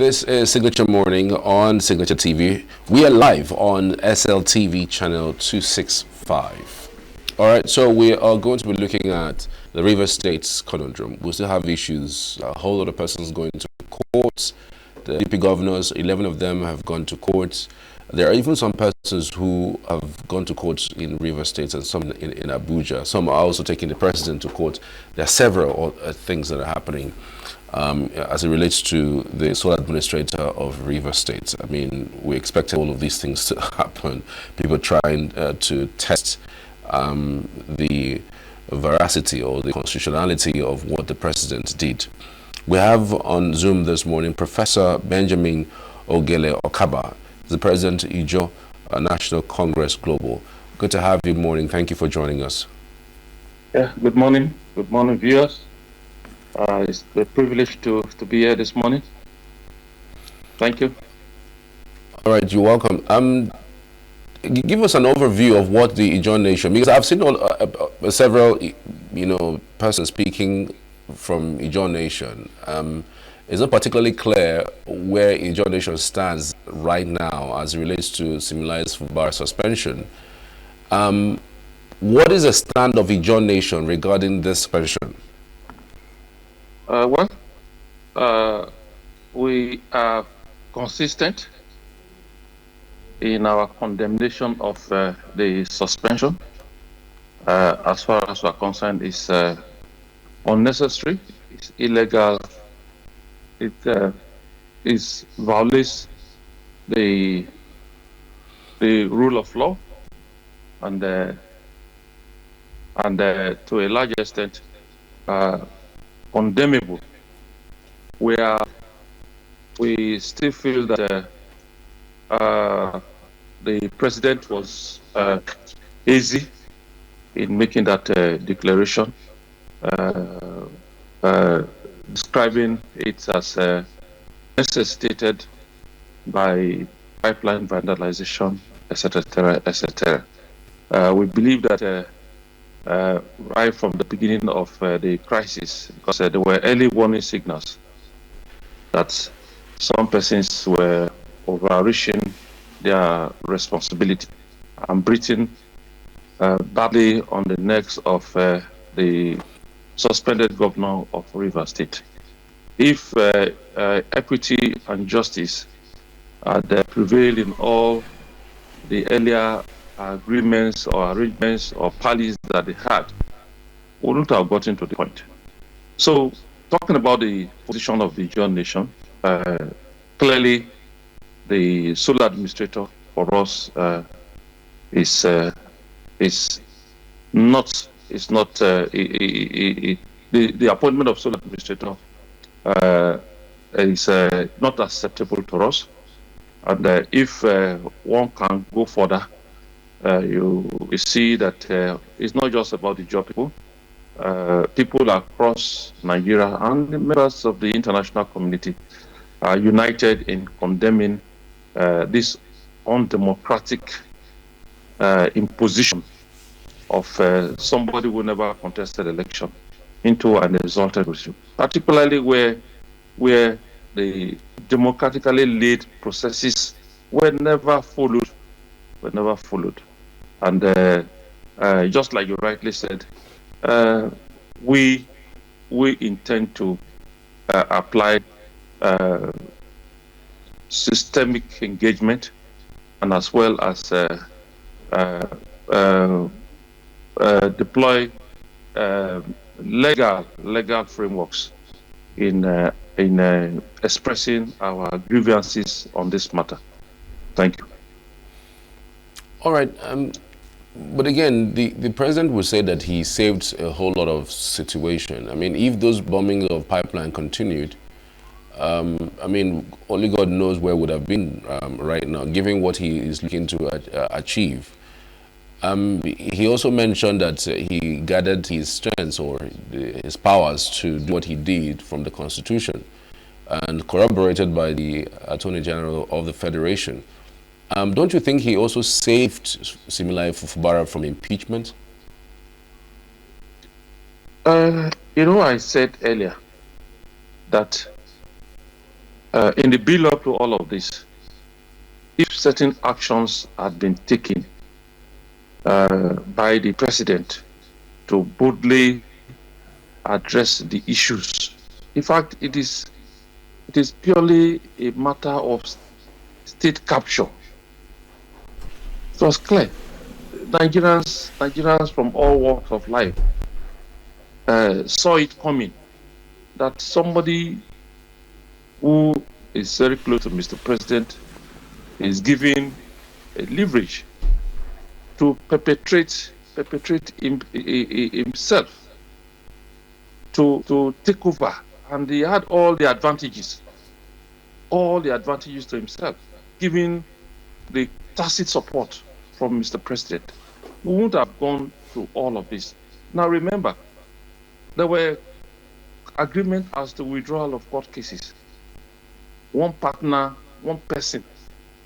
This is Signature Morning on Signature TV. We are live on SLTV channel 265. All right, so we are going to be looking at the Rivers State's conundrum. We still have issues. A whole lot of persons going to courts. The DP governors, 11 of them have gone to court. There are even some persons who have gone to court in Rivers State and some in Abuja. Some are also taking the president to court. There are several things that are happening as it relates to the sole administrator of Rivers State. I mean, we expected all of these things to happen. People trying to test the veracity or the constitutionality of what the president did. We have on Zoom this morning Professor Benjamin Ogele Okaba, the president of Ijaw National Congress Global. Good to have you morning. Thank you for joining us. Yeah, good morning. Good morning, viewers. It's a privilege to be here this morning. Thank you. All right, you're welcome. Give us an overview of what the Ijaw Nation, because I've seen several, persons speaking from Ijaw Nation. It's not particularly clear where Ijaw Nation stands right now as it relates to Simila's Fubara suspension. What is the stand of Ijaw Nation regarding this suspension? We are consistent in our condemnation of the suspension. As far as we're concerned, it's unnecessary, it's illegal, it violates the rule of law, and to a large extent condemnable. We still feel that the president was easy in making that declaration, describing it as necessitated by pipeline vandalization, etc., etc. We believe that right from the beginning of the crisis, because there were early warning signals that some persons were overreaching their responsibility and breathing badly on the necks of the suspended governor of Rivers State. If equity and justice had prevailed in all the earlier agreements or arrangements or parties that they had, we wouldn't have gotten to the point. So, talking about the position of the Ijaw Nation, clearly the sole administrator for us is not the appointment of sole administrator is not acceptable to us. And if one can go further, you see that it's not just about the Ijaw people. People across Nigeria and members of the international community are united in condemning this undemocratic imposition of somebody who never contested election into an exalted regime, particularly where the democratically led processes were never followed. And just like you rightly said, we intend to apply systemic engagement, and as well as deploy legal frameworks in expressing our grievances on this matter. Thank you. All right. But again, the president would say that he saved a whole lot of situation. I mean, if those bombings of pipeline continued, I mean, only God knows where would have been right now, given what he is looking to achieve. He also mentioned that he gathered his strengths or his powers to do what he did from the Constitution, and corroborated by the Attorney General of the Federation. Don't you think he also saved Similai Fubara from impeachment? I said earlier that In the build-up to all of this, if certain actions had been taken by the president to boldly address the issues, in fact, it is purely a matter of state capture. It was clear. Nigerians from all walks of life saw it coming that somebody who is very close to Mr. President is giving a leverage to perpetrate himself to take over, and he had all the advantages to himself, giving the tacit support from Mr. President. We wouldn't have gone through all of this. Now remember, there were agreements as to withdrawal of court cases. One person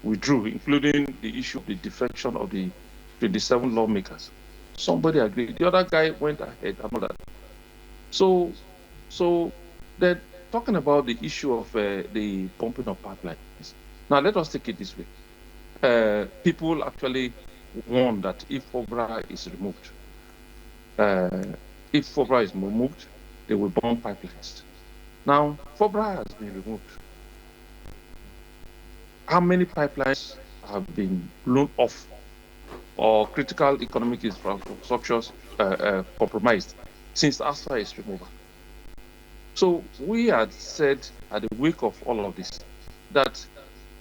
withdrew, including the issue of the defection of the 27 lawmakers. Somebody agreed. The other guy went ahead and all that. So then talking about the issue of the pumping of pipelines. Now let us take it this way. People actually warn that if FOBRA is removed, they will burn pipelines. Now, FOBRA has been removed. How many pipelines have been blown off or critical economic infrastructures compromised since after its removal? So we had said at the wake of all of this that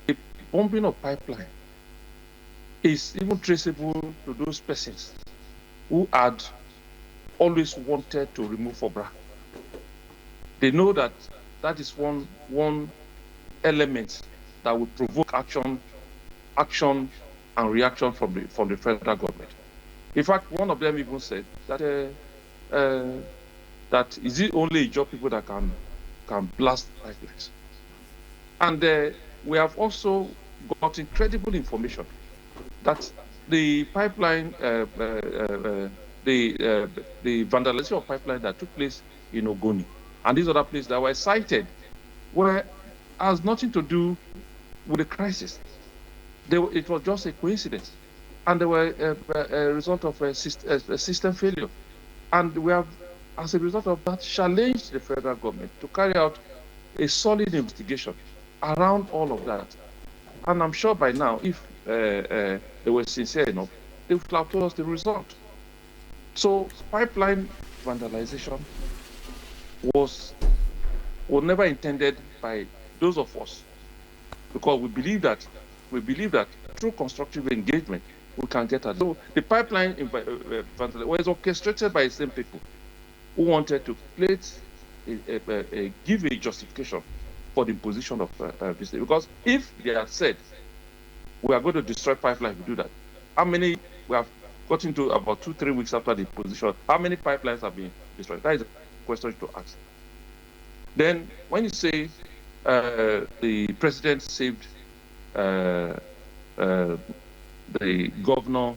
the pumping of pipeline is even traceable to those persons who had always wanted to remove FOBRA. They know that that is one element that will provoke action and reaction from the federal government. In fact, one of them even said that that is it only job people that can blast pipelines. And we have also got incredible information that the pipeline, the vandalization of pipeline that took place in Ogoni and these other places that were cited has nothing to do with the crisis. It was just a coincidence, and they were a result of a system failure. And we have, as a result of that, challenged the federal government to carry out a solid investigation around all of that. And I'm sure by now, if they were sincere enough, they would have told us the result. So pipeline vandalization was never intended by those of us, because we believe that through constructive engagement we can get at. So the pipeline was orchestrated by the same people who wanted to give a justification for the imposition of this. Because if they had said we are going to destroy pipeline, we do that. How many we have got into about 2-3 weeks after the imposition? How many pipelines have been destroyed? That is a question to ask. Then when you say the president saved the governor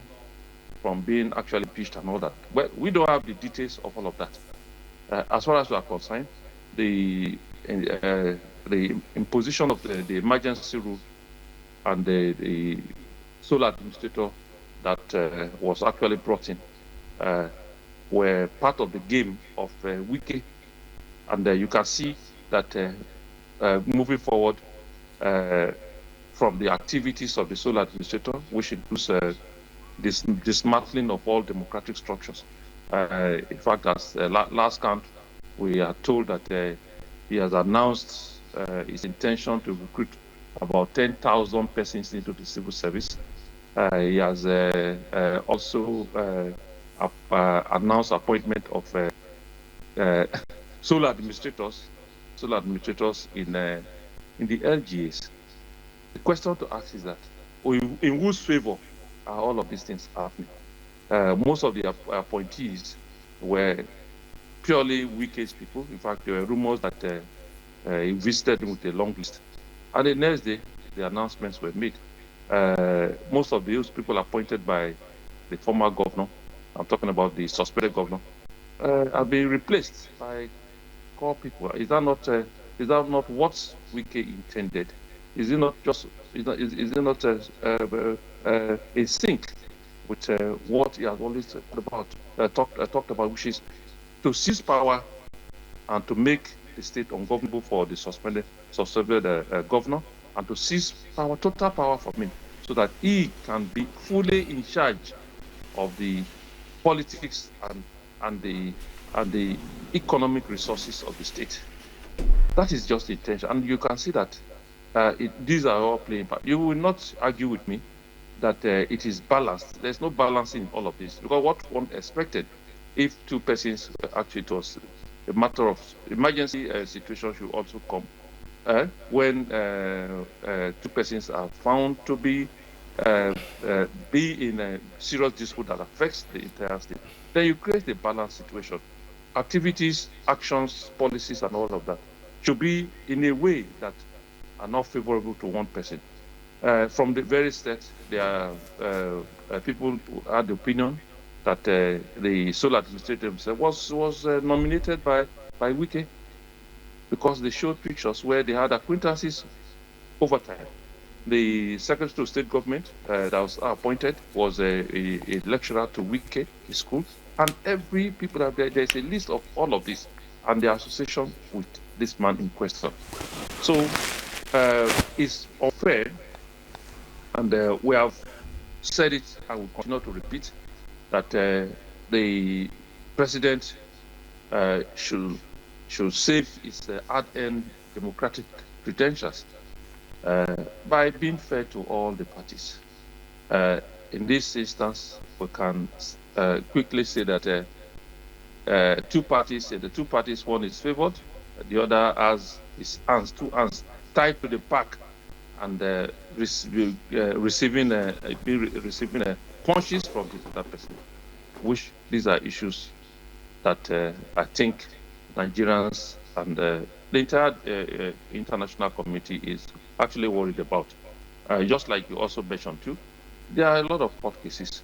from being actually impeached and all that, well, we don't have the details of all of that. As far as we are concerned, the imposition of the emergency rule and the sole administrator that was actually brought in were part of the game of Wiki. And you can see that moving forward from the activities of the sole administrator, which includes this dismantling of all democratic structures. In fact, as last count, we are told that he has announced his intention to recruit about 10,000 persons into the civil service. He has also announced appointment of sole administrators in the LGAs. The question to ask is that, in whose favor are all of these things happening? Most of the appointees were purely weak-age people. In fact, there were rumors that he visited with a long list. And the next day, the announcements were made. Most of those people appointed by the former governor, I'm talking about the suspended governor, have been replaced by core people. Is that not Is that not what Wike intended? Is it not just is it not a sync with what he has always talked about, which is to seize power and to make the state ungovernable for the suspended governor, and to seize power, total power from him, so that he can be fully in charge of the politics and the economic resources of the state. That is just the intention, and you can see that these are all playing part. You will not argue with me that it is balanced. There's no balancing in all of this, because what one expected, if two persons actually, it was a matter of emergency situation should also come when two persons are found to be in a serious dispute that affects the entire state. Then you create a balanced situation. Activities, actions, policies, and all of that should be in a way that are not favorable to one person. From the very start, there are people who had the opinion that the sole administrator himself was nominated by Wike, because they showed pictures where they had acquaintances over time. The Secretary of State government that was appointed was a lecturer to Wike, his school, and every people out there's a list of all of this and their association with this man in question. So it's unfair, and we have said it and will continue to repeat that the president should save its hard-earned democratic credentials by being fair to all the parties. In this instance, we can quickly say that the two parties, one is favored, the other has his hands, two hands tied to the pack, and receiving punches from the other person. Which these are issues that I think Nigerians and the entire international community is actually worried about. Just like you also mentioned too, there are a lot of court cases.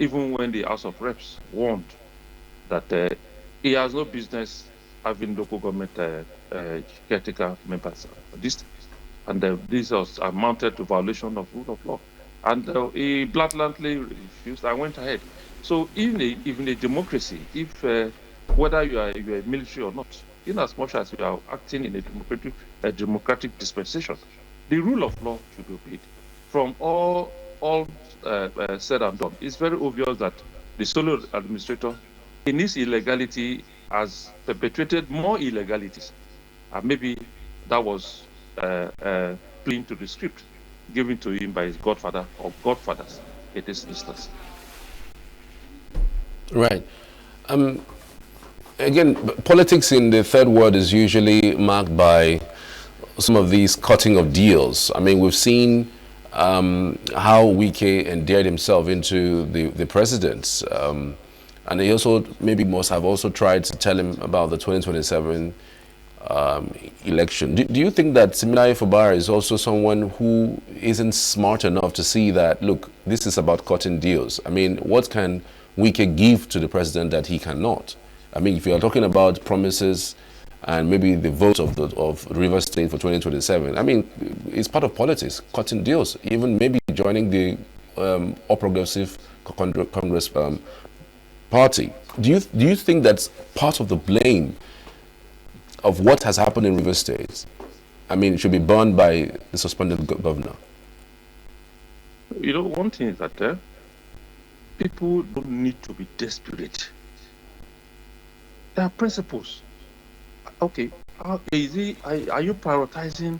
Even when the House of Reps warned that he has no business having local government caretaker members of this, and this was amounted to violation of rule of law, and he blatantly refused and went ahead. So even a democracy, if whether you are a military or not, in as much as you are acting in a democratic dispensation, the rule of law should be obeyed. From all said and done, it's very obvious that the solo administrator, in his illegality, has perpetrated more illegalities, and maybe that was playing to the script given to him by his godfather or godfathers in this instance. Right. Again, politics in the third world is usually marked by some of these cutting of deals. I mean, we've seen how Wike endeared himself into the president. And he also maybe must have also tried to tell him about the 2027 election. Do you think that Siminaye Fubara is also someone who isn't smart enough to see that, look, this is about cutting deals? I mean, what can Wike give to the president that he cannot? I mean, if you are talking about promises and maybe the vote of Rivers State for 2027, I mean, it's part of politics, cutting deals, even maybe joining the All Progressive Congress party. Do you think that's part of the blame of what has happened in Rivers State? I mean, it should be borne by the suspended governor. You know, one thing is that people don't need to be desperate. There are principles. Okay, are you prioritizing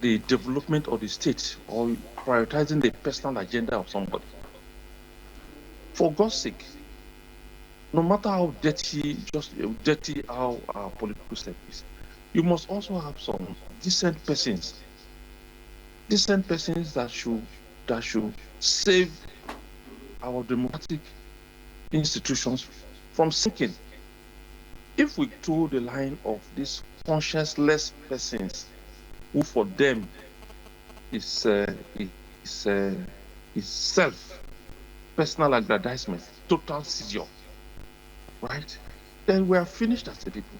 the development of the state or prioritizing the personal agenda of somebody? For God's sake, no matter how dirty how our political system is, you must also have some decent persons that should save our democratic institutions from sinking. If we toe the line of these conscienceless persons, who for them is self, personal aggrandizement, total seizure, right? Then we are finished as a people.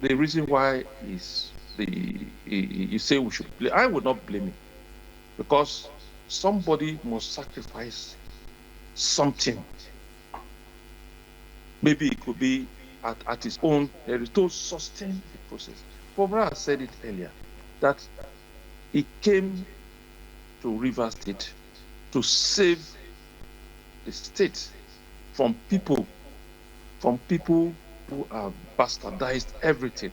the reason why is you say we should blame. I would not blame him, because somebody must sacrifice something. Maybe it could be at his own, to sustain the process. Prof said it earlier, that he came to Rivers State to save the state from people who have bastardized everything,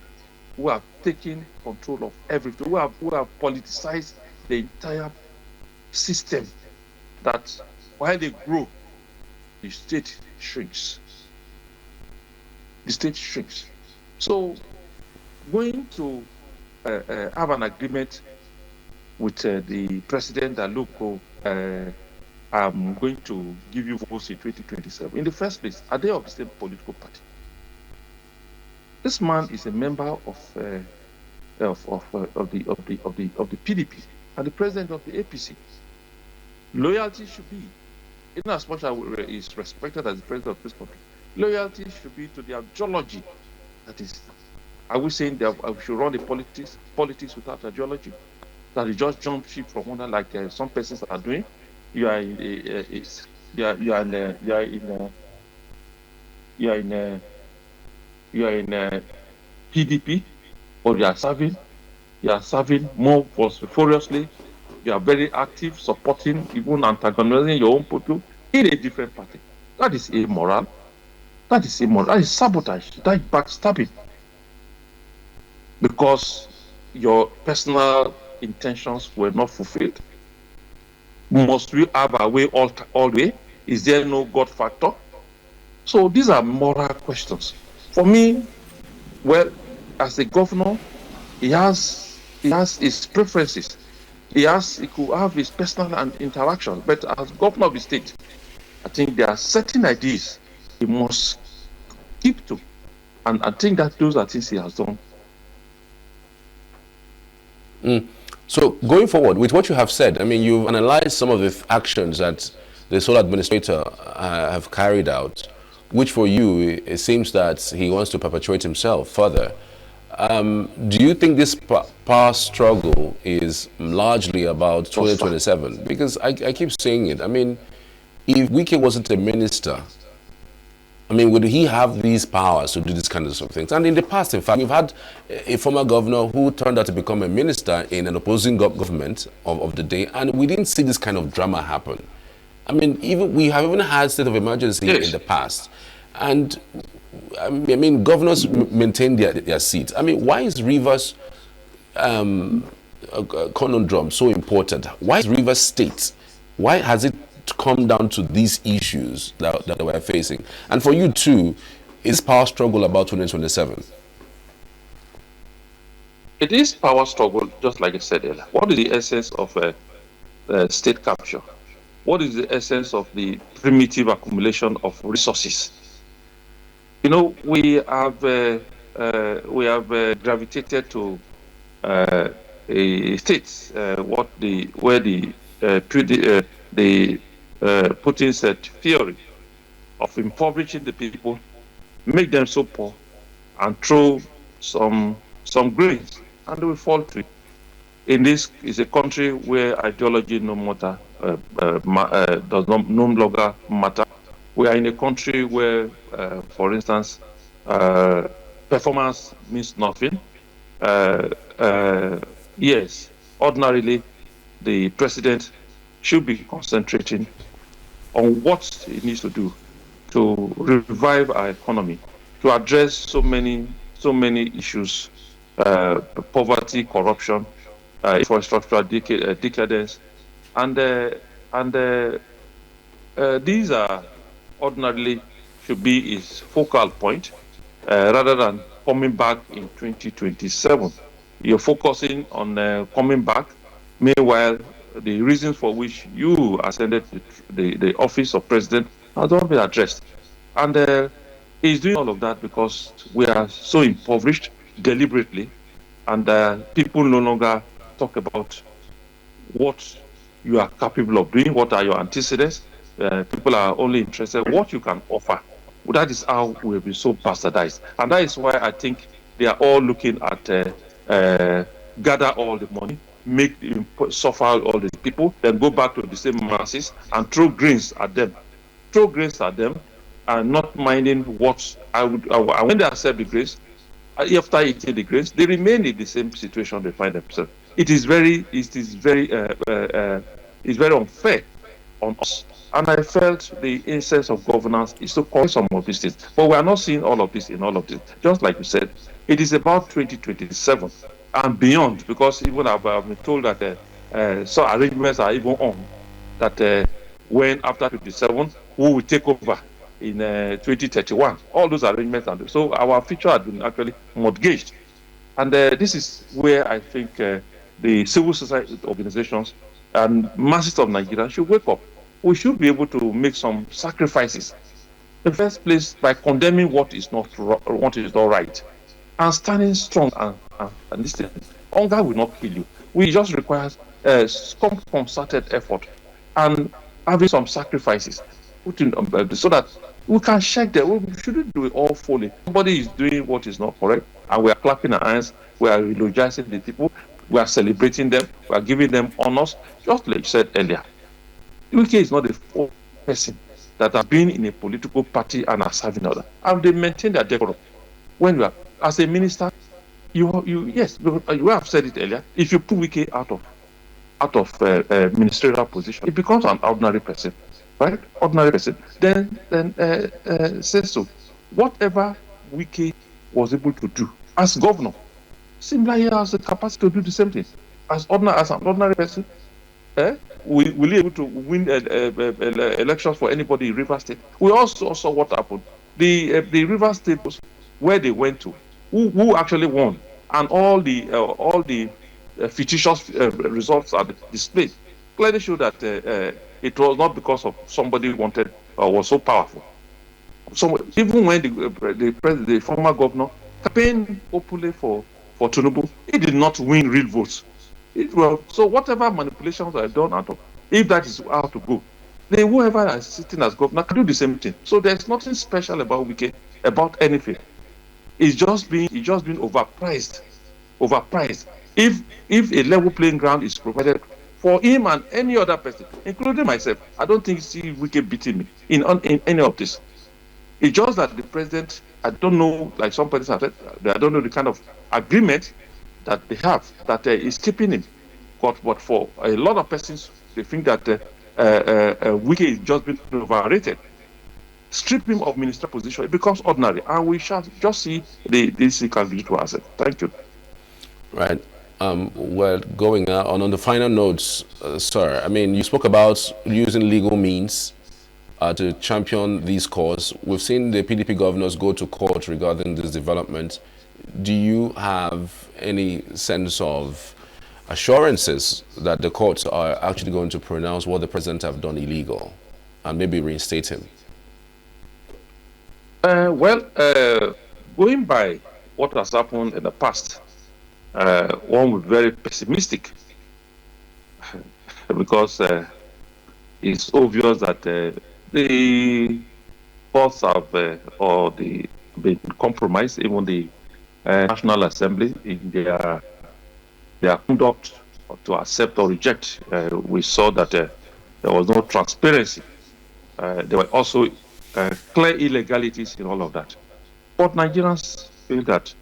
who have taken control of everything, who have politicized the entire system, that while they grow, the state shrinks. The state shrinks. So going to have an agreement with the president that, look, I'm going to give you votes in 2027. In the first place, are they of the same political party? This man is a member of the PDP and the president of the APC. Loyalty should be, in as much as he is respected as the president of this country, loyalty should be to the ideology. That is, are we saying that we should run the politics without ideology? That you just jump ship from one, like some persons are doing? You are in PDP, or you are serving more vociferously. You are very active, supporting, even antagonizing your own people in a different party. That is immoral. That is immoral. That is sabotage. That is backstabbing. Because your personal intentions were not fulfilled. Must we have our way all the way? Is there no God factor? So these are moral questions. For me, well, as a governor, he has his preferences. He could have his personal interaction. But as governor of the state, I think there are certain ideas he must keep to. And I think that those are things he has done. So going forward, with what you have said, I mean, you've analyzed some of the actions that the sole administrator have carried out, which for you, it seems that he wants to perpetuate himself further. Do you think this power struggle is largely about 2027? Because I keep saying it. I mean, if Wike wasn't a minister, I mean, would he have these powers to do these kinds of things? And in the past, in fact, we've had a former governor who turned out to become a minister in an opposing government of the day, and we didn't see this kind of drama happen. I mean, we have even had state of emergency in the past. And I mean, governors maintain their seats. I mean, why is Rivers conundrum so important? Why is Rivers State? Why has it come down to these issues that we're facing? And for you too, is power struggle about 2027? It is power struggle, just like I said earlier. What is the essence of state capture? What is the essence of the primitive accumulation of resources? You know, we have gravitated to a state where Putin's theory of impoverishing the people, make them so poor, and throw some grains, and they will fall to it. In this is a country where ideology no longer matter. We are in a country where, for instance, performance means nothing. Yes, ordinarily, the president should be concentrating on what he needs to do to revive our economy, to address so many issues: poverty, corruption, infrastructural decadence, and these are ordinarily should be his focal point, rather than coming back in 2027. You're focusing on coming back. Meanwhile, the reasons for which you ascended the office of president has not been addressed. And he's doing all of that because we are so impoverished deliberately, and people no longer talk about what you are capable of doing, what are your antecedents. People are only interested in what you can offer. That is how we have been so bastardized. And that is why I think They are all looking at gather all the money, suffer all the people, then go back to the same masses and throw grains at them. Throw grains at them and not minding what when they accept the grace, after eating the grains, they remain in the same situation they find themselves. It's very unfair on us. And I felt the essence of governance is to correct some of these things. But we are not seeing all of this in all of this. Just like you said, it is about 2027 and beyond, because even I've been told that some arrangements are even on that when after 27, we will take over in 2031. All those arrangements. So our future has been actually mortgaged. And this is where I think the civil society organizations and masses of Nigeria should wake up. We should be able to make some sacrifices. In the first place, by condemning what is not right, and standing strong and this thing. Hunger will not kill you. We just require some concerted effort and having some sacrifices put in so that we can check that we shouldn't do it all fully. Somebody is doing what is not correct, and we are clapping our hands, we are eulogizing the people, we are celebrating them, we are giving them honors, just like you said earlier. UK is not the first person that have been in a political party and are serving others. And they maintain their decorum. When you are, as a minister, you have said it earlier, if you put Wike out of ministerial position, it becomes an ordinary person, right? Ordinary person. Then says so. Whatever Wike was able to do as governor, similarly he has the capacity to do the same thing as an ordinary person. Will he able to win elections for anybody in Rivers State? We also saw what happened. The Rivers State was where they went to, who actually won, and all the fictitious results are displayed clearly show that it was not because of somebody wanted or was so powerful. So even when the former governor campaigned openly for Tinubu, he did not win real votes. So whatever manipulations are done out of, if that is how to go, then whoever is sitting as governor can do the same thing. So there's nothing special about Wike, about anything. It's just being overpriced. If a level playing ground is provided for him and any other person, including myself, I don't think see Wike beating me in any of this. It's just that the president, I don't know, like some persons have said, I don't know the kind of agreement that they have that is keeping him. But for a lot of persons, they think that Wike is just being overrated. Strip him of minister position, it becomes ordinary, and we shall just see this he can do to us. Thank you. Right. Well, going on the final notes, sir, I mean, you spoke about using legal means to champion these cause. We've seen the PDP governors go to court regarding this development. Do you have any sense of assurances that the courts are actually going to pronounce what the president have done illegal and maybe reinstate him? Going by what has happened in the past, one was very pessimistic because it's obvious that the courts have been compromised. Even the National Assembly in their conduct to accept or reject, we saw that there was no transparency. There were also clear illegalities in all of that. But Nigerians feel that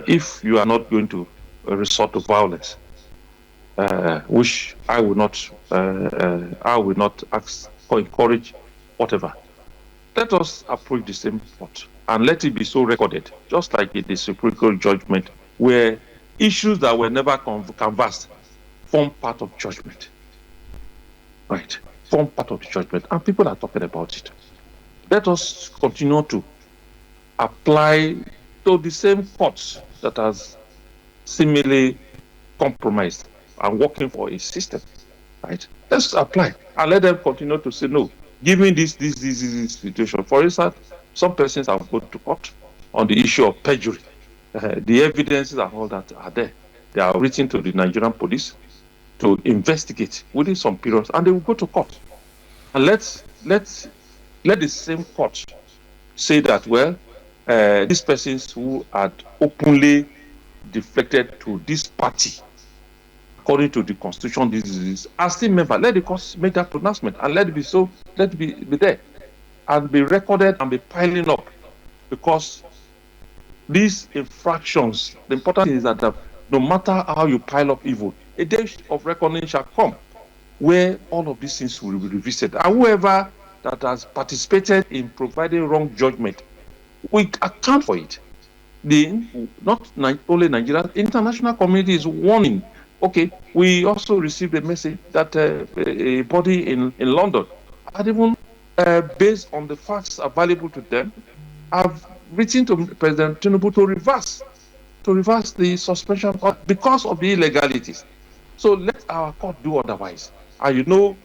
if you are not going to resort to violence, which I will not ask or encourage, whatever, let us approach the same spot and let it be so recorded, just like in the Supreme Court judgment, where issues that were never canvassed form part of judgment. Right, form part of the judgment, and people are talking about it. Let us continue to apply to the same courts that has seemingly compromised and working for a system. Right? Let's apply and let them continue to say no. Given this situation, for instance, some persons have gone to court on the issue of perjury. The evidences and all that are there. They are written to the Nigerian police to investigate within some periods, and they will go to court. And let the same court say that, well, these persons who had openly deflected to this party, according to the constitution, this is are still members. Let the court make that pronouncement and let it be so. Let it be there and be recorded and be piling up, because these infractions. The important thing is that no matter how you pile up evil, a day of reckoning shall come, where all of these things will be revisited, and whoever that has participated in providing wrong judgment, we account for it. Not only Nigeria, international community is warning. Okay, we also received a message that a body in London had even, based on the facts available to them, have written to President Tinubu to reverse the suspension because of the illegalities. So let our court do otherwise. And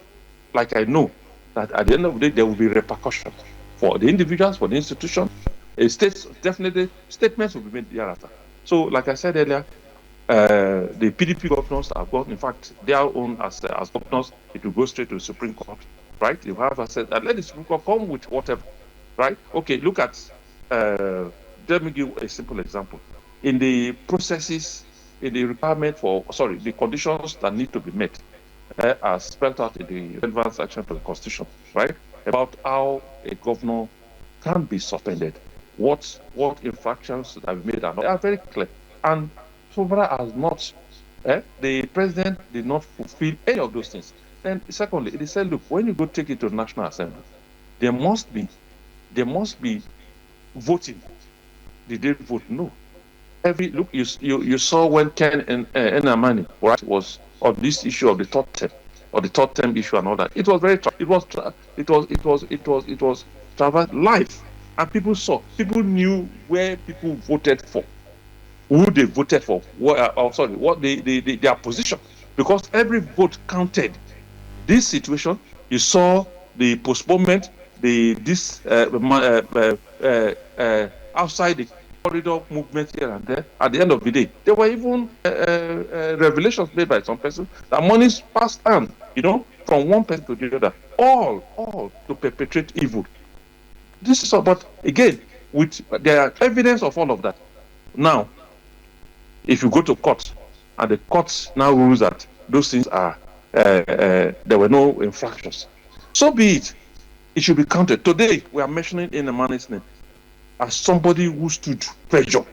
like I know, that at the end of the day, there will be repercussions for the individuals, for the institution. States, definitely, statements will be made thereafter. So, like I said earlier, the PDP governors have got, in fact, their own as governors. It will go straight to the Supreme Court, right? You have said, and let the Supreme Court come with whatever, right? Okay, look at, let me give a simple example. In the processes, in the requirement the conditions that need to be met, as spelled out in the relevant section to the Constitution, right? About how a governor can be suspended, what infractions that have been made, and they are very clear. And so far as not, the president did not fulfill any of those things. Then, secondly, it is said, look, when you go take it to the National Assembly, there must be voting. Did they vote? No. You saw when Ken and Enamani, right, was on this issue of the third term issue and all that. It was traversed live, and people knew where people voted for, who they voted for, what their position, because every vote counted. This situation, you saw the postponement, outside the corridor movement here and there. At the end of the day, there were even revelations made by some persons that monies passed on, from one person to the other, all to perpetrate evil. This is all, but again, there are evidence of all of that. Now, if you go to court, and the court now rules that those things are, there were no infractions, so be it. It should be counted. Today, we are mentioning in the man's name as somebody who stood pressure.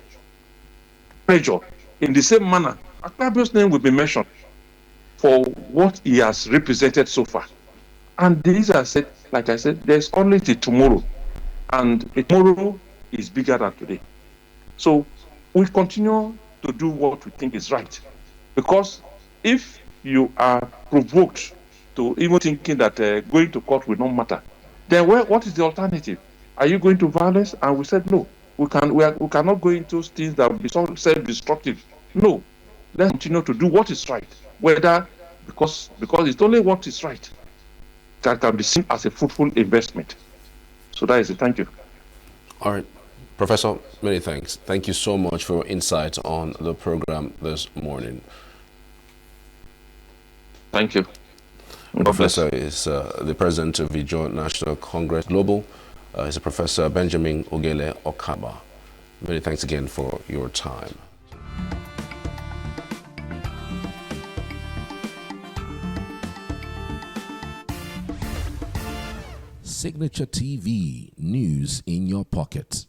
In the same manner, Akpabio's name will be mentioned for what he has represented so far. And these are said, like I said, there's only till tomorrow. And tomorrow is bigger than today. So we continue to do what we think is right. Because if you are provoked to even thinking that going to court will not matter, then what is the alternative? Are you going to violence? And we said, no, we cannot go into things that will be so self-destructive. No, let's continue to do what is right. Whether, because it's only what is right that can be seen as a fruitful investment. So that is it. Thank you. All right. Professor, many thanks. Thank you so much for your insight on the program this morning. Thank you. Professor is the president of the Joint National Congress Global. He's a Professor Benjamin Ogele Okaba. Many thanks again for your time. Signature TV, news in your pocket.